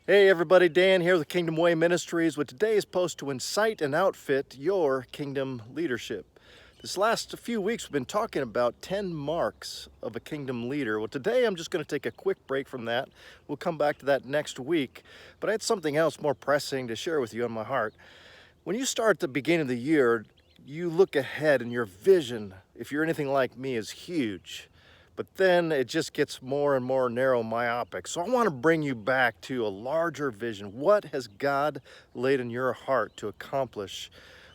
Hey everybody, Dan here with Kingdom Way Ministries with today's post to incite and outfit your kingdom leadership. This last few weeks we've been talking about 10 marks of a kingdom leader. Well, today I'm just going to take a quick break from that. We'll come back to that next week, but I had something else more pressing to share with you on my heart. When you start at the beginning of the year, you look ahead and your vision, if you're anything like me, is huge. But then it just gets more and more narrow myopic. So I want to bring you back to a larger vision. What has God laid in your heart to accomplish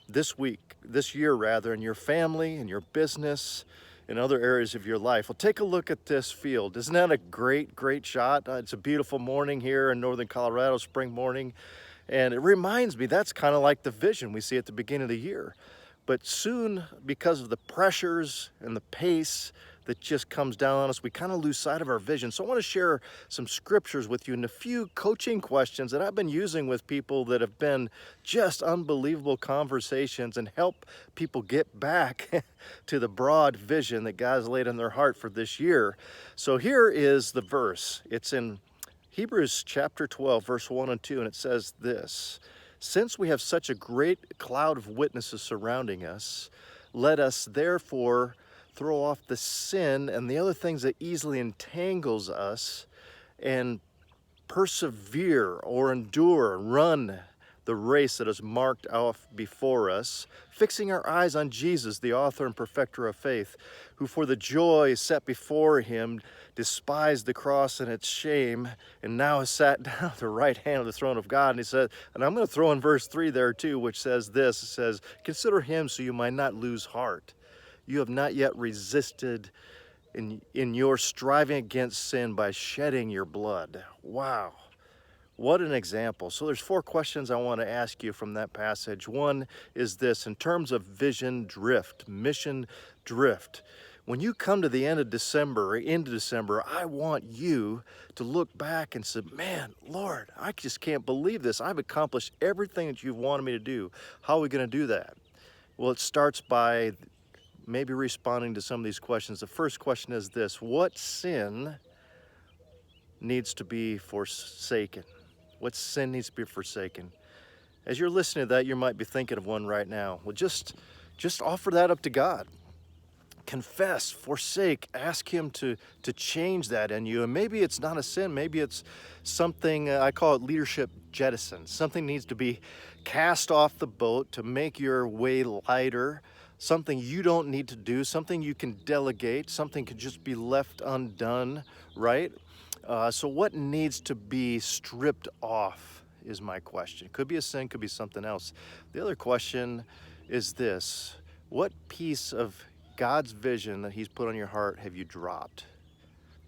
this week, this year rather, in your family, in your business, in other areas of your life? Well, take a look at this field. Isn't that a great shot? It's a beautiful morning here in northern Colorado, spring morning. And it reminds me that's kind of like the vision we see at the beginning of the year. But soon, because of the pressures and the pace that just comes down on us, we kind of lose sight of our vision. So I want to share some scriptures with you and a few coaching questions that I've been using with people that have been just unbelievable conversations and help people get back to the broad vision that God's laid in their heart for this year. So here is the verse. It's in Hebrews chapter 12, verse 1 and 2, and it says this: "Since we have such a great cloud of witnesses surrounding us, let us therefore throw off the sin and the other things that easily entangles us, and persevere or endure, run the race that is marked off before us, fixing our eyes on Jesus, the author and perfecter of faith, who for the joy set before him despised the cross and its shame, and now has sat down at the right hand of the throne of God." And he said, and I'm going to throw in verse 3 there too, which says this, it says, "Consider him so you might not lose heart. You have not yet resisted in your striving against sin by shedding your blood." Wow. What an example. So there's 4 questions I want to ask you from that passage. One is this: in terms of vision drift, mission drift, when you come to the end of December or into December, I want you to look back and say, man, Lord, I just can't believe this. I've accomplished everything that you've wanted me to do. How are we going to do that? Well, it starts by maybe responding to some of these questions. The first question is this: what sin needs to be forsaken? What sin needs to be forsaken? As you're listening to that, you might be thinking of one right now. Well, just offer that up to God. Confess, forsake, ask him to change that in you. And maybe it's not a sin, maybe it's something, I call it leadership jettison. Something needs to be cast off the boat to make your way lighter, something you don't need to do, something you can delegate, something can just be left undone, right? So what needs to be stripped off is my question. Could be a sin, could be something else. The other question is this: what piece of God's vision that he's put on your heart have you dropped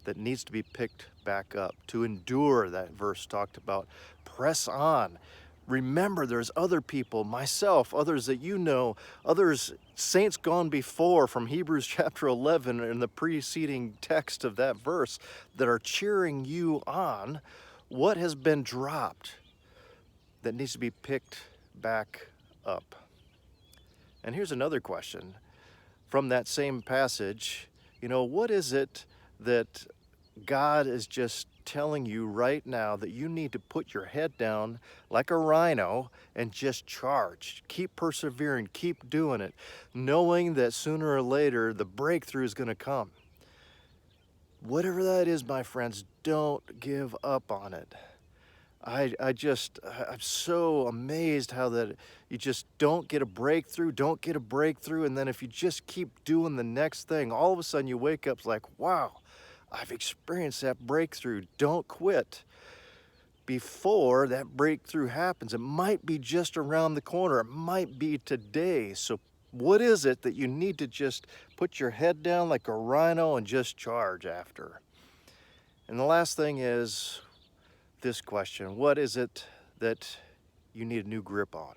that needs to be picked back up? To endure, that verse talked about. Press on. Remember, there's other people, myself, others that you know, others, saints gone before from Hebrews chapter 11 in the preceding text of that verse, that are cheering you on. What has been dropped that needs to be picked back up? And here's another question from that same passage. What is it that God is just telling you right now that you need to put your head down like a rhino and just charge? Keep persevering, keep doing it, knowing that sooner or later the breakthrough is going to come. Whatever that is, my friends, don't give up on it. I'm so amazed how that you just don't get a breakthrough, and then if you just keep doing the next thing, all of a sudden you wake up like, wow, I've experienced that breakthrough. Don't quit before that breakthrough happens. It might be just around the corner. It might be today. So what is it that you need to just put your head down like a rhino and just charge after? And the last thing is this question: what is it that you need a new grip on?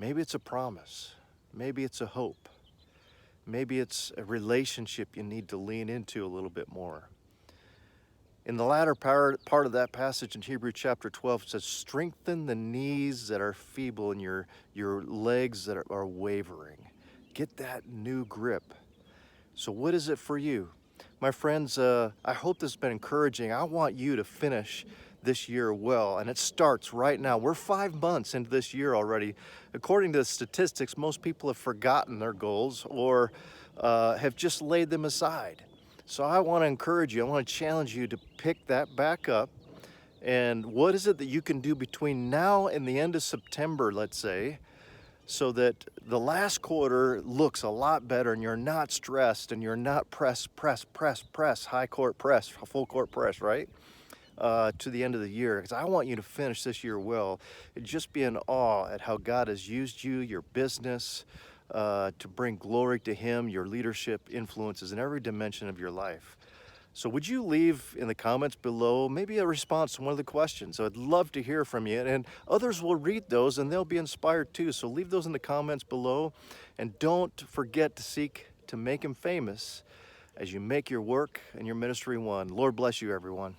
Maybe it's a promise. Maybe it's a hope. Maybe it's a relationship you need to lean into a little bit more. In the latter part of that passage in Hebrews chapter 12, it says, strengthen the knees that are feeble and your legs that are wavering. Get that new grip. So what is it for you? My friends, I hope this has been encouraging. I want you to finish this year well. And it starts right now. We're 5 months into this year already. According to the statistics, most people have forgotten their goals or have just laid them aside. So I want to encourage you, I want to challenge you to pick that back up. And what is it that you can do between now and the end of September, let's say, so that the last quarter looks a lot better and you're not stressed and you're not press, high court press, full court press, right? To the end of the year, because I want you to finish this year well and just be in awe at how God has used you, your business, to bring glory to Him, your leadership influences in every dimension of your life. So would you leave in the comments below maybe a response to one of the questions? I'd love to hear from you, and others will read those and they'll be inspired too. So leave those in the comments below, and don't forget to seek to make Him famous as you make your work and your ministry one. Lord bless you, everyone.